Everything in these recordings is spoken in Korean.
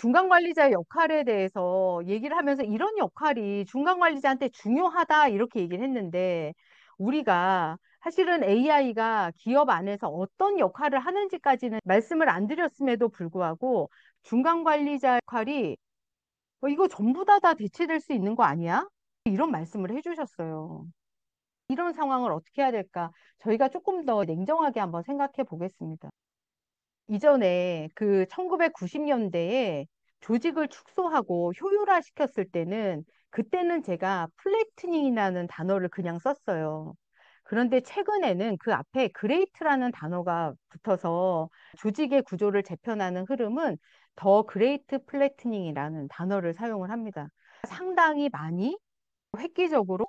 중간 관리자의 역할에 대해서 얘기를 하면서 이런 역할이 중간 관리자한테 중요하다 이렇게 얘기를 했는데 우리가 사실은 AI가 기업 안에서 어떤 역할을 하는지까지는 말씀을 안 드렸음에도 불구하고 중간 관리자 역할이 이거 전부 다 대체될 수 있는 거 아니야? 이런 말씀을 해주셨어요. 이런 상황을 어떻게 해야 될까? 저희가 조금 더 냉정하게 한번 생각해 보겠습니다. 이전에 그 1990년대에 조직을 축소하고 효율화 시켰을 때는 그때는 제가 플래트닝이라는 단어를 그냥 썼어요. 그런데 최근에는 그 앞에 그레이트라는 단어가 붙어서 조직의 구조를 재편하는 흐름은 더 그레이트 플래트닝이라는 단어를 사용을 합니다. 상당히 많이 획기적으로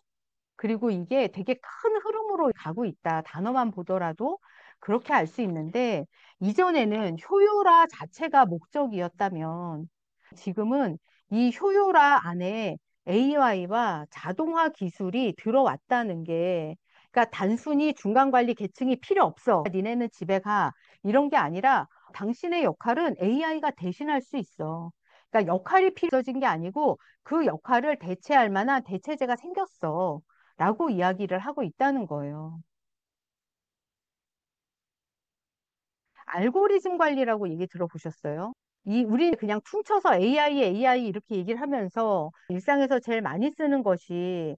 그리고 이게 되게 큰 흐름으로 가고 있다. 단어만 보더라도 그렇게 알 수 있는데, 이전에는 효율화 자체가 목적이었다면, 지금은 이 효율화 안에 AI와 자동화 기술이 들어왔다는 게, 그러니까 단순히 중간관리 계층이 필요 없어. 니네는 집에 가. 이런 게 아니라 당신의 역할은 AI가 대신할 수 있어. 그러니까 역할이 필요해진 게 아니고 그 역할을 대체할 만한 대체제가 생겼어. 라고 이야기를 하고 있다는 거예요. 알고리즘 관리라고 얘기 들어보셨어요? 우리 그냥 퉁쳐서 AI 이렇게 얘기를 하면서 일상에서 제일 많이 쓰는 것이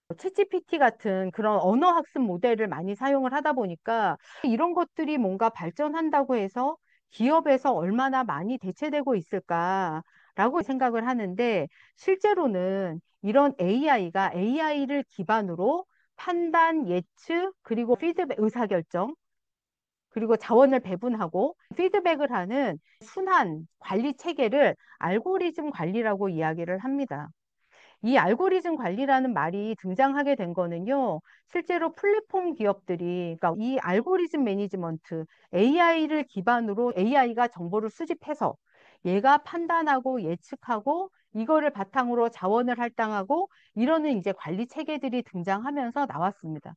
챗GPT 같은 그런 언어 학습 모델을 많이 사용을 하다 보니까 이런 것들이 뭔가 발전한다고 해서 기업에서 얼마나 많이 대체되고 있을까라고 생각을 하는데 실제로는 이런 AI가 AI를 기반으로 판단, 예측, 그리고 피드백, 의사결정, 그리고 자원을 배분하고 피드백을 하는 순환 관리 체계를 알고리즘 관리라고 이야기를 합니다. 이 알고리즘 관리라는 말이 등장하게 된 거는요, 실제로 플랫폼 기업들이, 그러니까 이 알고리즘 매니지먼트, AI를 기반으로 AI가 정보를 수집해서 얘가 판단하고 예측하고 이거를 바탕으로 자원을 할당하고 이러는 이제 관리 체계들이 등장하면서 나왔습니다.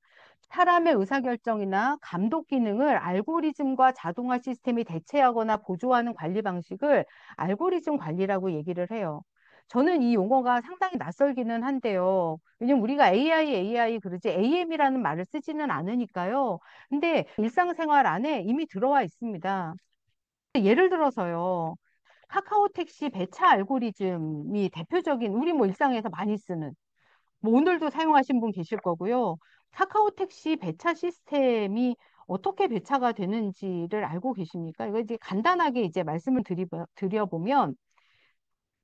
사람의 의사결정이나 감독 기능을 알고리즘과 자동화 시스템이 대체하거나 보조하는 관리 방식을 알고리즘 관리라고 얘기를 해요. 저는 이 용어가 상당히 낯설기는 한데요. 왜냐면 우리가 AI 그러지 AM이라는 말을 쓰지는 않으니까요. 근데 일상생활 안에 이미 들어와 있습니다. 예를 들어서요. 카카오 택시 배차 알고리즘이 대표적인 우리 뭐 일상에서 많이 쓰는 뭐 오늘도 사용하신 분 계실 거고요. 카카오 택시 배차 시스템이 어떻게 배차가 되는지를 알고 계십니까? 이거 이제 간단하게 이제 말씀을 드려보면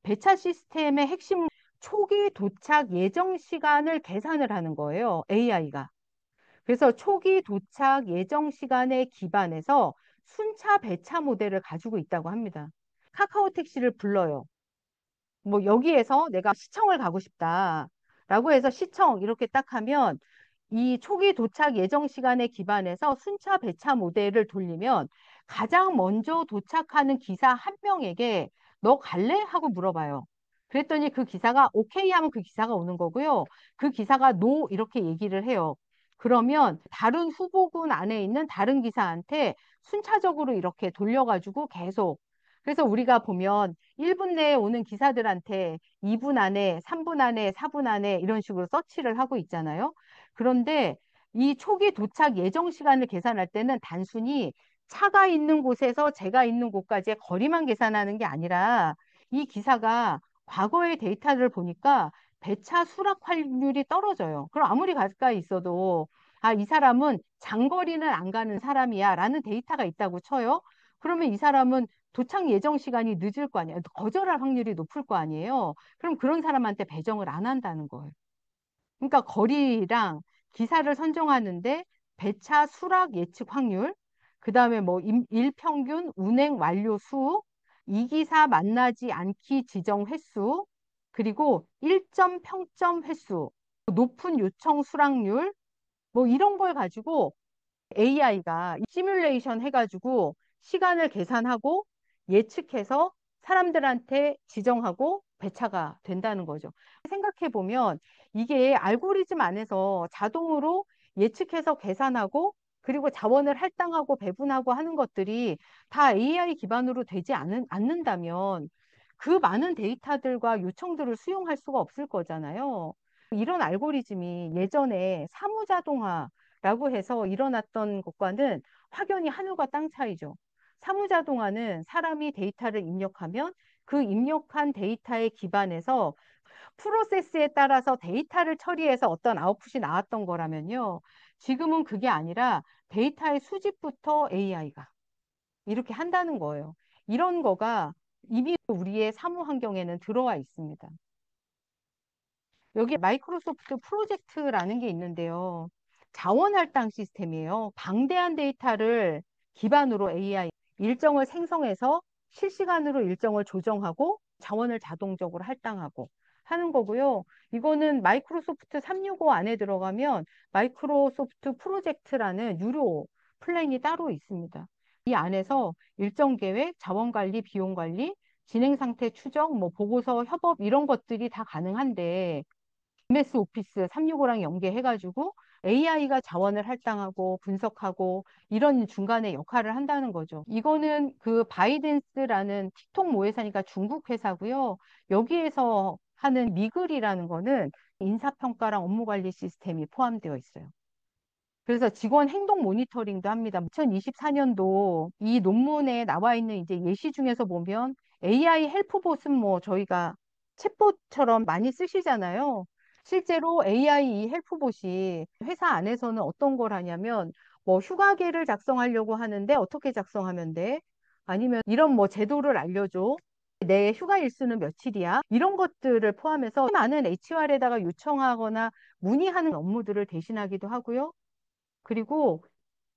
배차 시스템의 핵심 초기 도착 예정 시간을 계산을 하는 거예요. AI가. 그래서 초기 도착 예정 시간에 기반해서 순차 배차 모델을 가지고 있다고 합니다. 카카오 택시를 불러요. 뭐 여기에서 내가 시청을 가고 싶다. 라고 해서 시청 이렇게 딱 하면 이 초기 도착 예정 시간에 기반해서 순차 배차 모델을 돌리면 가장 먼저 도착하는 기사 한 명에게 너 갈래? 하고 물어봐요. 그랬더니 그 기사가 오케이 하면 그 기사가 오는 거고요. 그 기사가 노 이렇게 얘기를 해요. 그러면 다른 후보군 안에 있는 다른 기사한테 순차적으로 이렇게 돌려가지고 계속 그래서 우리가 보면 1분 내에 오는 기사들한테 2분 안에, 3분 안에, 4분 안에 이런 식으로 서치를 하고 있잖아요. 그런데 이 초기 도착 예정 시간을 계산할 때는 단순히 차가 있는 곳에서 제가 있는 곳까지의 거리만 계산하는 게 아니라 이 기사가 과거의 데이터를 보니까 배차 수락 확률이 떨어져요. 그럼 아무리 가까이 있어도 아, 이 사람은 장거리는 안 가는 사람이야 라는 데이터가 있다고 쳐요. 그러면 이 사람은 도착 예정 시간이 늦을 거 아니에요. 거절할 확률이 높을 거 아니에요. 그럼 그런 사람한테 배정을 안 한다는 거예요. 그러니까 거리랑 기사를 선정하는데 배차 수락 예측 확률, 그다음에 뭐 일평균 운행 완료 수, 이 기사 만나지 않기 지정 횟수, 그리고 1점 평점 횟수, 높은 요청 수락률, 뭐 이런 걸 가지고 AI가 시뮬레이션 해가지고 시간을 계산하고 예측해서 사람들한테 지정하고 배차가 된다는 거죠. 생각해 보면 이게 알고리즘 안에서 자동으로 예측해서 계산하고 그리고 자원을 할당하고 배분하고 하는 것들이 다 AI 기반으로 되지 않는다면 그 많은 데이터들과 요청들을 수용할 수가 없을 거잖아요. 이런 알고리즘이 예전에 사무자동화라고 해서 일어났던 것과는 확연히 하늘과 땅 차이죠. 사무자동화는 사람이 데이터를 입력하면 그 입력한 데이터에 기반해서 프로세스에 따라서 데이터를 처리해서 어떤 아웃풋이 나왔던 거라면요. 지금은 그게 아니라 데이터의 수집부터 AI가 이렇게 한다는 거예요. 이런 거가 이미 우리의 사무 환경에는 들어와 있습니다. 여기 마이크로소프트 프로젝트라는 게 있는데요. 자원 할당 시스템이에요. 방대한 데이터를 기반으로 AI 일정을 생성해서 실시간으로 일정을 조정하고 자원을 자동적으로 할당하고 하는 거고요. 이거는 마이크로소프트 365 안에 들어가면 마이크로소프트 프로젝트라는 유료 플랜이 따로 있습니다. 이 안에서 일정 계획, 자원 관리, 비용 관리, 진행 상태 추적, 뭐 보고서, 협업 이런 것들이 다 가능한데 MS 오피스 365랑 연계해가지고 AI가 자원을 할당하고 분석하고 이런 중간에 역할을 한다는 거죠. 이거는 그 바이든스라는 틱톡 모회사니까 중국 회사고요. 여기에서 하는 미글이라는 거는 인사평가랑 업무관리 시스템이 포함되어 있어요. 그래서 직원 행동 모니터링도 합니다. 2024년도 이 논문에 나와 있는 이제 예시 중에서 보면 AI 헬프봇은 뭐 저희가 챗봇처럼 많이 쓰시잖아요. 실제로 AI 이 헬프봇이 회사 안에서는 어떤 걸 하냐면 뭐 휴가계를 작성하려고 하는데 어떻게 작성하면 돼? 아니면 이런 뭐 제도를 알려줘. 내 휴가 일수는 며칠이야? 이런 것들을 포함해서 많은 HR에다가 요청하거나 문의하는 업무들을 대신하기도 하고요. 그리고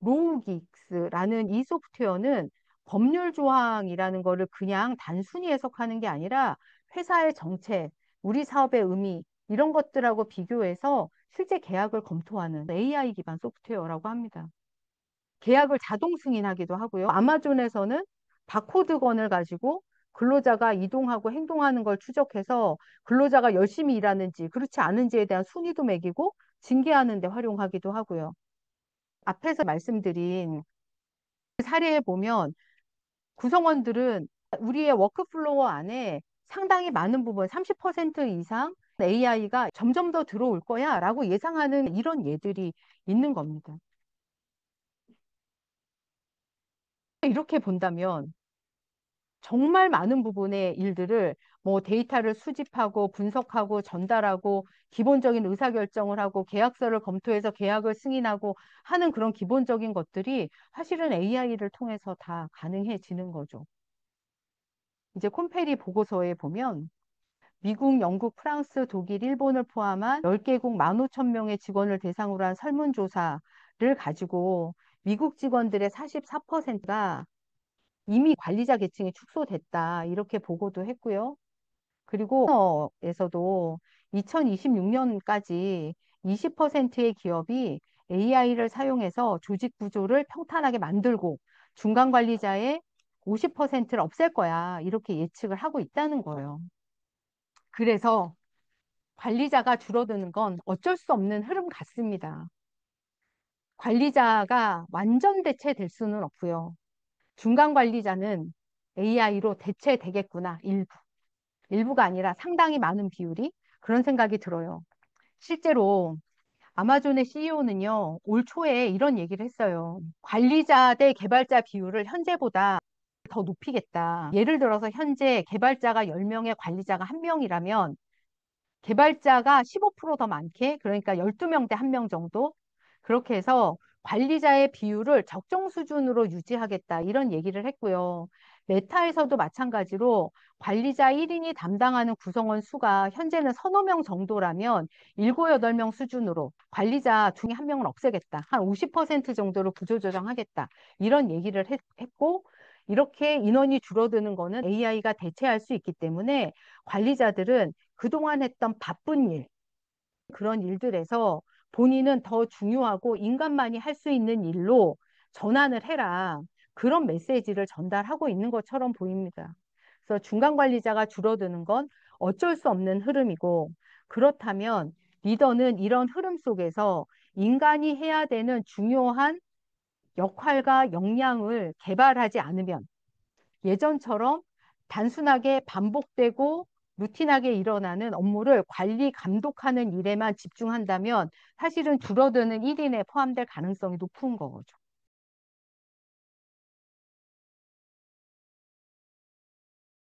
로우긱스라는 이 소프트웨어는 법률 조항이라는 거를 그냥 단순히 해석하는 게 아니라 회사의 정책, 우리 사업의 의미 이런 것들하고 비교해서 실제 계약을 검토하는 AI 기반 소프트웨어라고 합니다. 계약을 자동 승인하기도 하고요. 아마존에서는 바코드건을 가지고 근로자가 이동하고 행동하는 걸 추적해서 근로자가 열심히 일하는지 그렇지 않은지에 대한 순위도 매기고 징계하는 데 활용하기도 하고요. 앞에서 말씀드린 사례에 보면 구성원들은 우리의 워크플로우 안에 상당히 많은 부분, 30% 이상 AI가 점점 더 들어올 거야 라고 예상하는 이런 예들이 있는 겁니다. 이렇게 본다면 정말 많은 부분의 일들을 뭐 데이터를 수집하고 분석하고 전달하고 기본적인 의사결정을 하고 계약서를 검토해서 계약을 승인하고 하는 그런 기본적인 것들이 사실은 AI를 통해서 다 가능해지는 거죠. 이제 콤페리 보고서에 보면 미국, 영국, 프랑스, 독일, 일본을 포함한 10개국 15,000명의 직원을 대상으로 한 설문조사를 가지고 미국 직원들의 44%가 이미 관리자 계층이 축소됐다. 이렇게 보고도 했고요. 그리고 에서도 2026년까지 20%의 기업이 AI를 사용해서 조직 구조를 평탄하게 만들고 중간 관리자의 50%를 없앨 거야. 이렇게 예측을 하고 있다는 거예요. 그래서 관리자가 줄어드는 건 어쩔 수 없는 흐름 같습니다. 관리자가 완전 대체될 수는 없고요. 중간 관리자는 AI로 대체되겠구나. 일부가 아니라 상당히 많은 비율이 그런 생각이 들어요. 실제로 아마존의 CEO는요, 올 초에 이런 얘기를 했어요. 관리자 대 개발자 비율을 현재보다 더 높이겠다. 예를 들어서 현재 개발자가 10명에 관리자가 1명이라면 개발자가 15%더 많게, 그러니까 12명 대 1명 정도. 그렇게 해서 관리자의 비율을 적정 수준으로 유지하겠다. 이런 얘기를 했고요. 메타에서도 마찬가지로 관리자 1인이 담당하는 구성원 수가 현재는 서너 명 정도라면 7, 8명 수준으로 관리자 중에 한 명은 없애겠다. 한 50% 정도로 구조조정하겠다. 이런 얘기를 했고, 이렇게 인원이 줄어드는 거는 AI가 대체할 수 있기 때문에 관리자들은 그동안 했던 바쁜 일, 그런 일들에서 본인은 더 중요하고 인간만이 할 수 있는 일로 전환을 해라. 그런 메시지를 전달하고 있는 것처럼 보입니다. 그래서 중간 관리자가 줄어드는 건 어쩔 수 없는 흐름이고, 그렇다면 리더는 이런 흐름 속에서 인간이 해야 되는 중요한 역할과 역량을 개발하지 않으면 예전처럼 단순하게 반복되고 루틴하게 일어나는 업무를 관리, 감독하는 일에만 집중한다면 사실은 줄어드는 1인에 포함될 가능성이 높은 거죠.